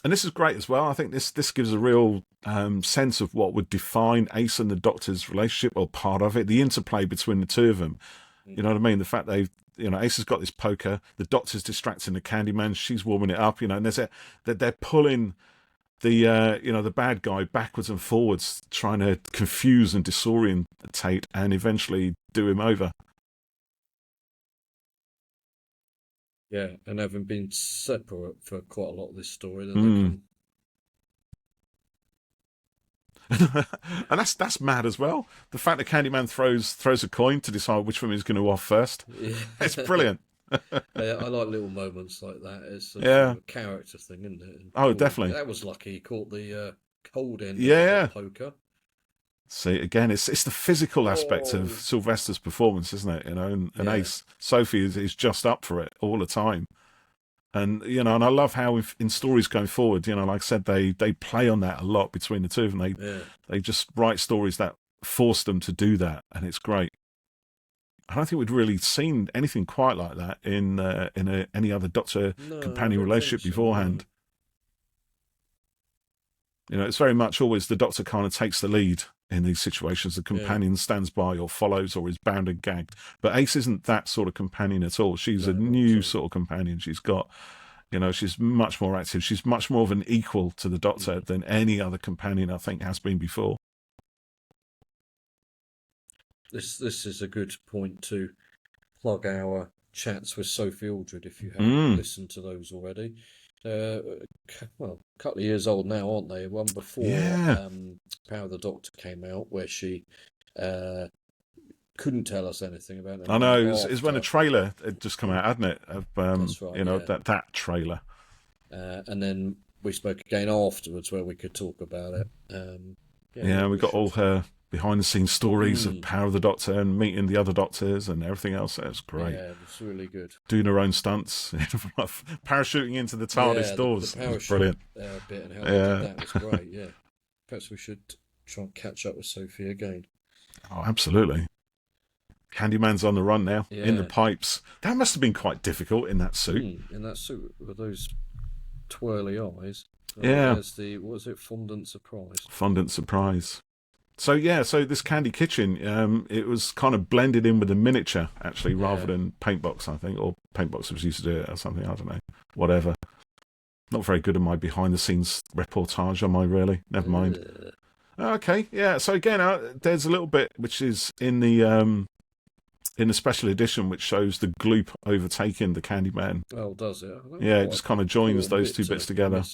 S1: And this is great as well. I think this gives a real sense of what would define Ace and the Doctor's relationship, or part of it. The interplay between the two of them. You know what I mean? The fact Ace has got this poker. The Doctor's distracting the Kandy Man. She's warming it up, and they're pulling the bad guy backwards and forwards, trying to confuse and disorientate and eventually do him over.
S2: Yeah, and having been separate for quite a lot of this story, then
S1: and that's mad as well. The fact that Kandy Man throws a coin to decide which one he's going to off first. Yeah. It's brilliant.
S2: Yeah, I like little moments like that. It's a character thing, isn't it?
S1: Oh, definitely.
S2: That was lucky. He caught the cold end of the poker.
S1: See, again, it's the physical aspect of Sylvester's performance, isn't it? And Ace, Sophie is just up for it all the time. And and I love how in stories going forward, like I said, they play on that a lot between the two of them. They just write stories that force them to do that, and it's great. I don't think we'd really seen anything quite like that in any other Doctor companion relationship beforehand. It's very much always the Doctor kind of takes the lead in these situations. The companion stands by or follows or is bound and gagged. But Ace isn't that sort of companion at all. She's a new sort of companion. She's got, she's much more active. She's much more of an equal to the Doctor than any other companion I think has been before.
S2: This is a good point to plug our chats with Sophie Aldred if you haven't listened to those already. A couple of years old now, aren't they? One before Power of the Doctor came out, where she couldn't tell us anything about it.
S1: I know, it was when a trailer had just come out, hadn't it? Of,
S2: That's right,
S1: that trailer.
S2: And then we spoke again afterwards where we could talk about it.
S1: We got all her behind-the-scenes stories of Power of the Doctor and meeting the other Doctors and everything else. That was great.
S2: Yeah, it was really good.
S1: Doing her own stunts, parachuting into the TARDIS doors.
S2: The parachute
S1: brilliant.
S2: Bit and how they did that was great. Yeah, perhaps we should try and catch up with Sophie again.
S1: Oh, absolutely. Kandy Man's on the run now, in the pipes. That must have been quite difficult in that suit.
S2: In that suit with those twirly eyes.
S1: There's
S2: what was it? Fondant Surprise.
S1: Fondant Surprise. So this Candy Kitchen, it was kind of blended in with a miniature, actually, rather than Paintbox, I think, or Paintbox was used to do it or something, I don't know, whatever. Not very good at my behind-the-scenes reportage, am I, really? Never mind. Okay, yeah, so again, there's a little bit which is in the special edition, which shows the gloop overtaking the Kandy Man.
S2: Oh, does it?
S1: It just kind of joins those two bits together.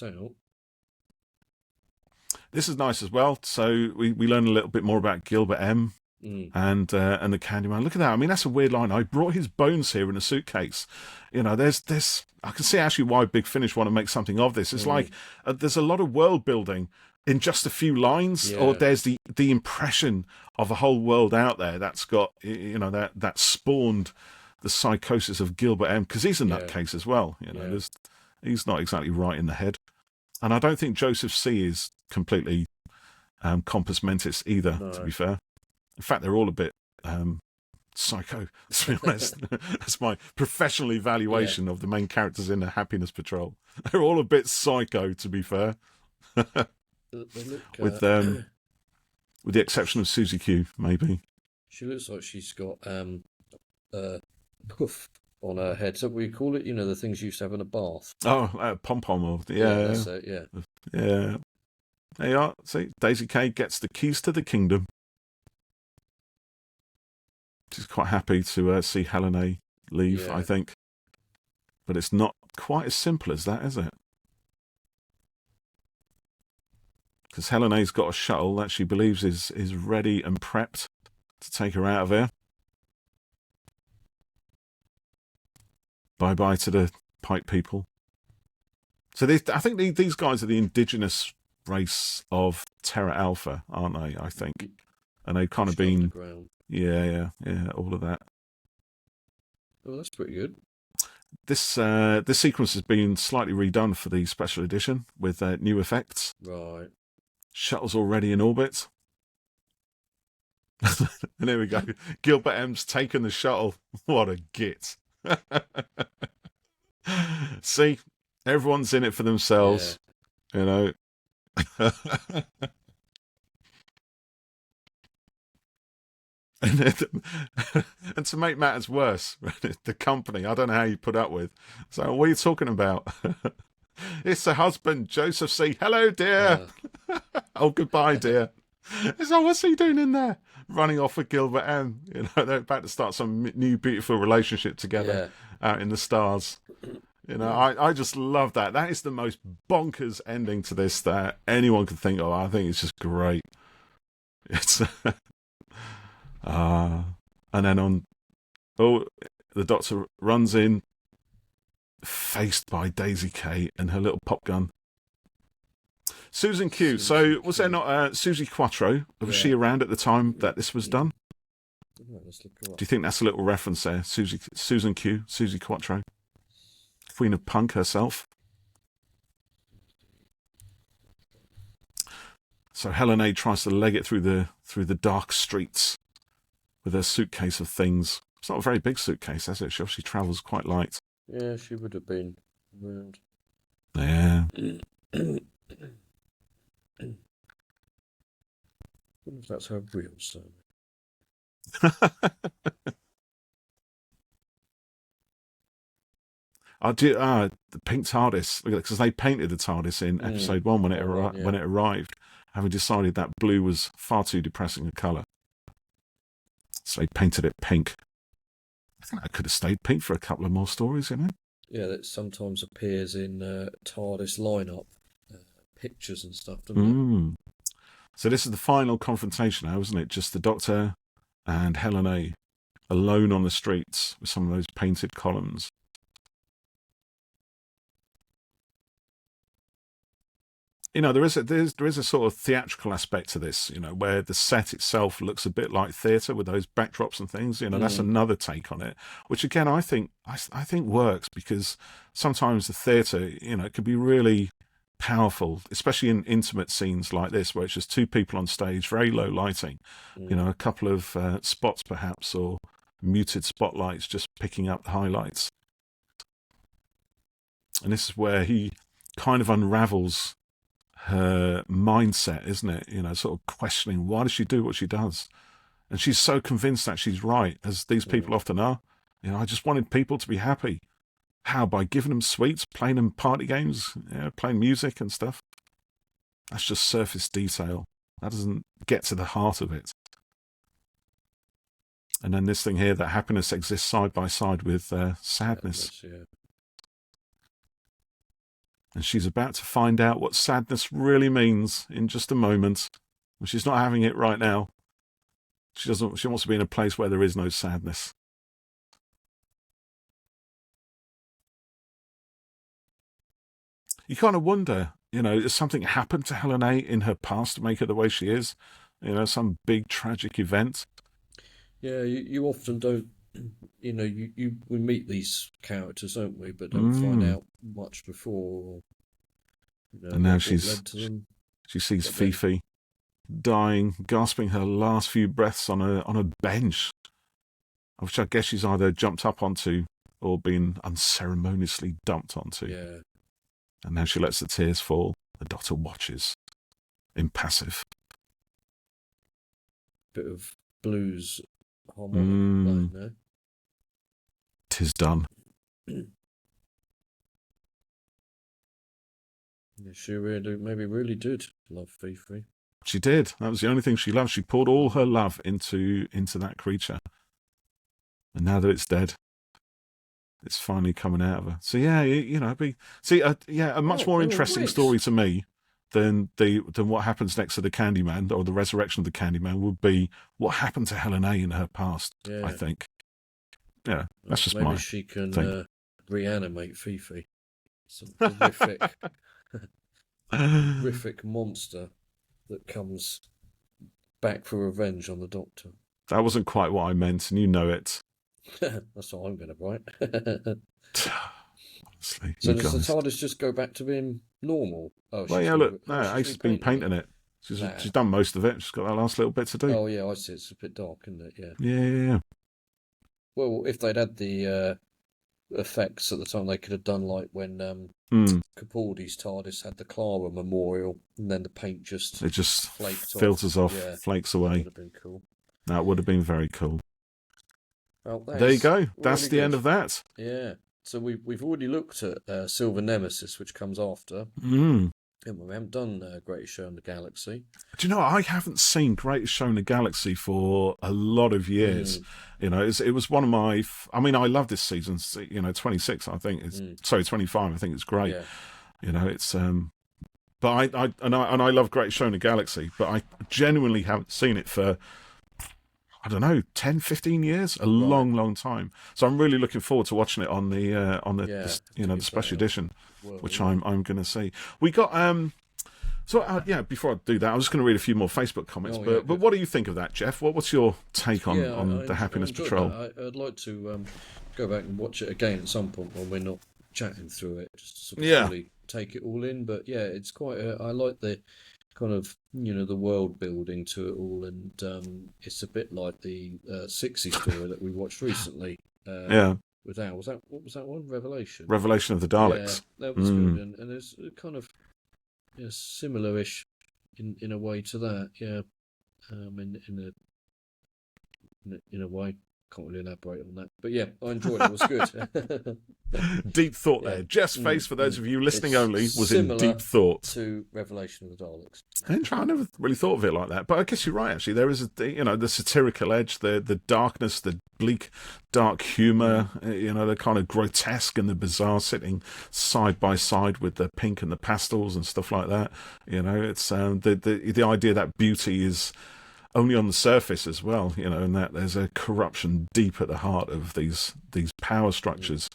S1: This is nice as well. So we learn a little bit more about Gilbert M. and the Kandy Man. Look at that. I mean, that's a weird line. I brought his bones here in a suitcase. There's this. I can see actually why Big Finish want to make something of this. It's like there's a lot of world building in just a few lines, or there's the impression of a whole world out there that's got that spawned the psychosis of Gilbert M, because he's a nutcase as well. He's not exactly right in the head. And I don't think Joseph C is completely compos mentis either, to be fair. In fact, they're all a bit psycho, to be honest. That's my professional evaluation of the main characters in the Happiness Patrol. They're all a bit psycho, to be fair. With the exception of Susie Q, maybe.
S2: She looks like she's got puff on her head. So we call it, the things you used to have in a bath.
S1: Oh, pom-pom. Or,
S2: that's it, yeah.
S1: Yeah. There you are. See, Daisy K gets the keys to the kingdom. She's quite happy to see Helen A leave, I think. But it's not quite as simple as that, is it? Because Helen A's got a shuttle that she believes is ready and prepped to take her out of here. Bye-bye to the pipe people. So I think these guys are the indigenous race of Terra Alpha, aren't they? I think. And they've kind of been... Yeah, all of that.
S2: Oh, that's pretty good.
S1: This sequence has been slightly redone for the special edition with new effects.
S2: Right.
S1: Shuttle's already in orbit. And there we go. Gilbert M's taken the shuttle. What a git. See, everyone's in it for themselves, you know. And to make matters worse, the company, I don't know how you put up with. So what are you talking about? It's the husband, Joseph C. Hello, dear. Oh, goodbye, dear. So what's he doing in there? Running off with Gilbert M. You know, they're about to start some new beautiful relationship together out in the stars. You know, I just love that. That is the most bonkers ending to this that anyone could think of. I think it's just great. It's and then the Doctor runs in, faced by Daisy K and her little pop gun. Susan Q. So was there not Susie Quattro? Was she around at the time that this was done?
S2: Let's look her up.
S1: Do you think that's a little reference there? Susan Q. Susie Quattro, Queen of Punk herself. So Helen A tries to leg it through the dark streets with her suitcase of things. It's not a very big suitcase, is it? She obviously travels quite light.
S2: Yeah, she would have been around.
S1: Yeah.
S2: I wonder if that's her real surname.
S1: I do. The pink TARDIS, because they painted the TARDIS in episode 1 when it arrived, having decided that blue was far too depressing a colour, so they painted it pink. I think that could have stayed pink for a couple of more stories, you know.
S2: Yeah, that sometimes appears in TARDIS lineup pictures and stuff, doesn't it?
S1: So this is the final confrontation now, isn't it? Just the Doctor and Helen A alone on the streets with some of those painted columns. You know, there is a sort of theatrical aspect to this, you know, where the set itself looks a bit like theatre with those backdrops and things. You know, that's another take on it, which again I think works, because sometimes the theatre, you know, it could be really powerful, especially in intimate scenes like this, where it's just two people on stage, very low lighting, you know, a couple of spots perhaps, or muted spotlights just picking up the highlights. And this is where he kind of unravels her mindset, isn't it? You know, sort of questioning, why does she do what she does? And she's so convinced that she's right, as these people often are. You know, I just wanted people to be happy. How? By giving them sweets, playing them party games, you know, playing music and stuff. That's just surface detail. That doesn't get to the heart of it. And then this thing here, that happiness exists side by side with sadness. And she's about to find out what sadness really means in just a moment. Well, she's not having it right now. She wants to be in a place where there is no sadness. You kind of wonder, you know, has something happened to Helen A in her past to make her the way she is? You know, some big tragic event.
S2: Yeah, you often don't, you know, we meet these characters, don't we? But don't find out much before. You know,
S1: and now
S2: what led to them.
S1: She sees Fifi dying, gasping her last few breaths on a bench, which I guess she's either jumped up onto or been unceremoniously dumped onto.
S2: Yeah.
S1: And now she lets the tears fall. The Doctor watches, impassive.
S2: Bit of blues harmonic playing there.
S1: 'Tis done.
S2: Yeah, she really did love Fifi.
S1: She did. That was the only thing she loved. She poured all her love into that creature. And now that it's dead, It's finally coming out of her. So yeah, it'd be a much more interesting story to me than what happens next to the Kandy Man or the resurrection of the Kandy Man would be what happened to Helen A in her past.
S2: Yeah.
S1: I think. Yeah, that's just
S2: maybe
S1: my
S2: she can
S1: thing.
S2: reanimate Fifi. Some horrific monster that comes back for revenge on the Doctor.
S1: That wasn't quite what I meant, and you know it.
S2: That's what I'm going to write.
S1: Honestly,
S2: so does the TARDIS just go back to being normal?
S1: Oh, well, yeah, look, Ace has been painting it. She's done most of it. She's got that last little bit to do.
S2: Oh, yeah, I see. It's a bit dark, isn't it? Yeah.
S1: Yeah.
S2: Well, if they'd had the effects at the time, they could have done like when Capaldi's TARDIS had the Clara Memorial, and then the paint just
S1: filters off, flakes away. That would have been cool. That would have been very cool.
S2: Well,
S1: there you go. That's the end of that.
S2: Yeah. So we've already looked at Silver Nemesis, which comes after.
S1: And
S2: we haven't done Greatest Show in the Galaxy.
S1: Do you know, I haven't seen Greatest Show in the Galaxy for a lot of years. You know, it was one of my... I mean, I love this season. 26, I think. Sorry, 25, I think it's great. Yeah. You know, it's... But I love Greatest Show in the Galaxy, but I genuinely haven't seen it for... I don't know, 10, 15 years, long time. So I'm really looking forward to watching it on the special edition, which I'm going to see. We got before I do that, I'm just going to read a few more Facebook comments. But what do you think of that, Geoff? What's your take on the Happiness Patrol?
S2: I'd like to go back and watch it again at some point when we're not chatting through it, just to sort of really take it all in. But yeah, it's quite. I like the kind of the world building to it all, and it's a bit like the 60s story that we watched recently. With Al, what was that one? Revelation of the Daleks. Yeah, that was good, and it's kind of similar-ish in a way to that. Yeah, in a way. Can't really elaborate on that, but yeah, I enjoyed it. It was good.
S1: Deep thought there. Jeff's face, for those of you listening only, was in deep thought.
S2: To Revelation of the Daleks.
S1: I never really thought of it like that, but I guess you're right. Actually, there is the satirical edge, the darkness, the bleak, dark humour. The kind of grotesque and the bizarre, sitting side by side with the pink and the pastels and stuff like that. It's the idea that beauty is only on the surface as well, and that there's a corruption deep at the heart of these power structures.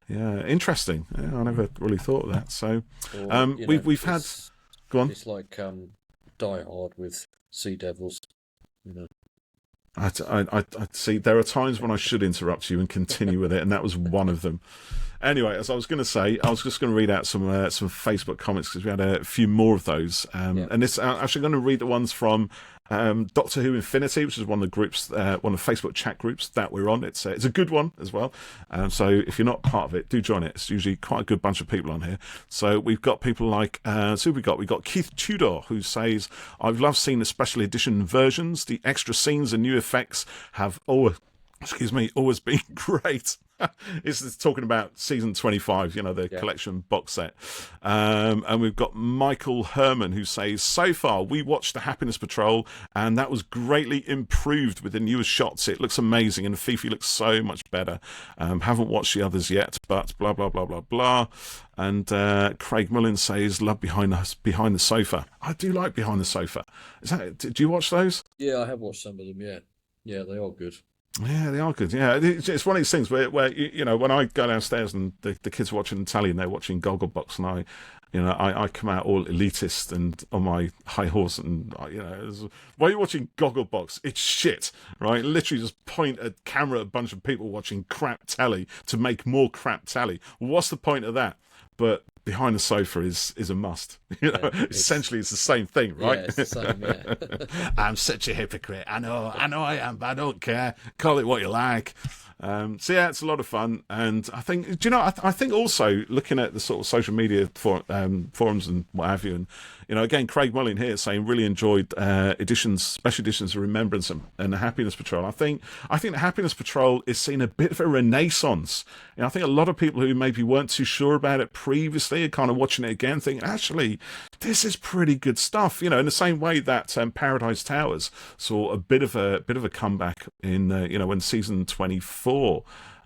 S1: Yeah, interesting. Yeah, I never really thought of that. So, we've had. Go on.
S2: It's like Die Hard with Sea Devils.
S1: I see. There are times when I should interrupt you and continue with it, and that was one of them. Anyway, as I was going to say, I was just going to read out some Facebook comments because we had a few more of those. And this, I'm actually going to read the ones from Doctor Who Infinity, which is one of the groups, one of the Facebook chat groups that we're on. It's a good one as well. So if you're not part of it, do join it. It's usually quite a good bunch of people on here. So we've got people like, we've got Keith Tudor, who says, I've loved seeing the special edition versions. The extra scenes and new effects have always been great. This is talking about season 25, the collection box set. And we've got Michael Herman, who says, so far we watched the Happiness Patrol and that was greatly improved with the newest shots. It looks amazing and Fifi looks so much better. Haven't watched the others yet, but blah blah blah blah blah. And Craig Mullins says, love Behind the Sofa. I do like Behind the Sofa. Do you watch those?
S2: Yeah, I have watched some of them. Yeah, they are good.
S1: Yeah, they are good. Yeah, it's one of these things where when I go downstairs and the kids are watching the telly and they're watching Gogglebox, and I come out all elitist and on my high horse, and why are you watching Gogglebox? It's shit, right? Literally just point a camera at a bunch of people watching crap telly to make more crap telly. What's the point of that? But Behind the Sofa is a must. Essentially it's the same thing, right?
S2: Yeah, it's the same, yeah.
S1: I'm such a hypocrite. I know I am, but I don't care. Call it what you like. So yeah, it's a lot of fun, and I think, I think also looking at the sort of social media forums and what have you, and again, Craig Mullin here saying really enjoyed special editions of Remembrance and the Happiness Patrol. I think the Happiness Patrol is seeing a bit of a renaissance. I think a lot of people who maybe weren't too sure about it previously are kind of watching it again, thinking, actually, this is pretty good stuff. In the same way that Paradise Towers saw a bit of a comeback in when season 24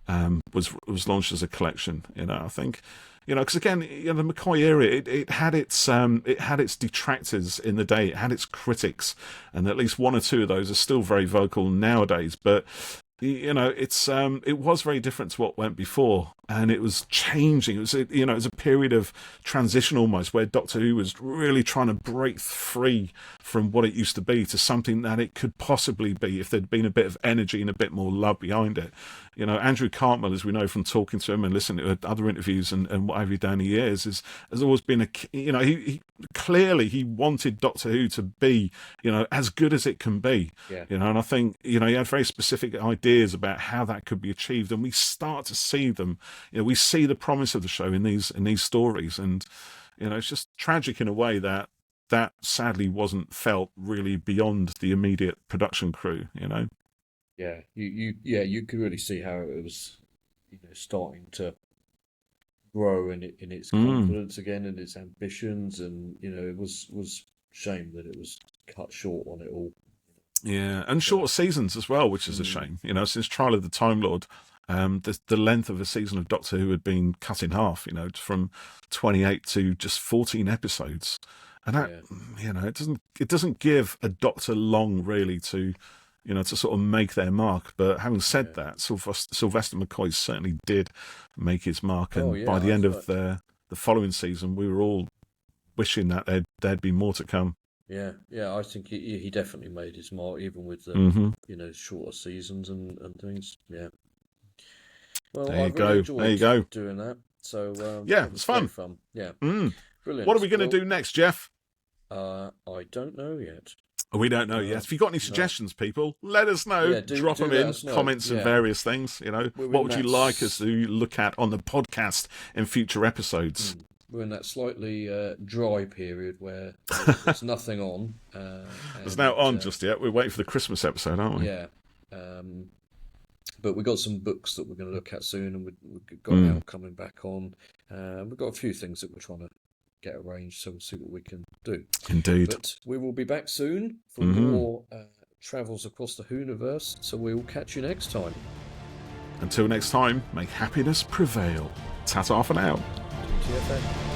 S1: was launched as a collection. I think, because again, the McCoy era, it had its detractors in the day, it had its critics, and at least one or two of those are still very vocal nowadays. But it was very different to what went before, and it was changing. It was a period of transition almost, where Doctor Who was really trying to break free from what it used to be to something that it could possibly be if there'd been a bit of energy and a bit more love behind it. Andrew Cartmel, as we know from talking to him and listening to other interviews and what have you down the years, has always been he clearly he wanted Doctor Who to be as good as it can be.
S2: Yeah.
S1: And I think he had very specific ideas about how that could be achieved, and we start to see them. We see the promise of the show in these stories, and it's just tragic in a way that sadly wasn't felt really beyond the immediate production crew.
S2: Yeah, you could really see how it was, starting to grow in its confidence again and its ambitions, and it was shame that it was cut short on it all.
S1: Yeah, and shorter seasons as well, which is a shame. Since Trial of the Time Lord, the length of a season of Doctor Who had been cut in half. From 28 to just 14 episodes, and that it doesn't give a Doctor long really to sort of make their mark. But having said that, Sylvester McCoy certainly did make his mark, and by the end of the following season, we were all wishing that there'd be more to come.
S2: Yeah, I think he definitely made his mark, even with the shorter seasons and things. Yeah. Well,
S1: there you go.
S2: Doing that. So
S1: it's fun.
S2: Yeah.
S1: Brilliant. What are we going to do next, Geoff?
S2: I don't know yet.
S1: We don't know yet. If you've got any suggestions, people, let us know.
S2: Yeah,
S1: Drop them in comments and various things. What would you like us to look at on the podcast in future episodes?
S2: We're in that slightly dry period where there's nothing on.
S1: It's now on just yet. We're waiting for the Christmas episode, aren't we?
S2: Yeah. But we've got some books that we're going to look at soon, and we've got Al coming back on. We've got a few things that we're trying to get arranged, so we'll see what we can do.
S1: Indeed.
S2: But we will be back soon for more travels across the Whoniverse, so we will catch you next time.
S1: Until next time, may happiness prevail. Ta-ta for now.
S2: TFN.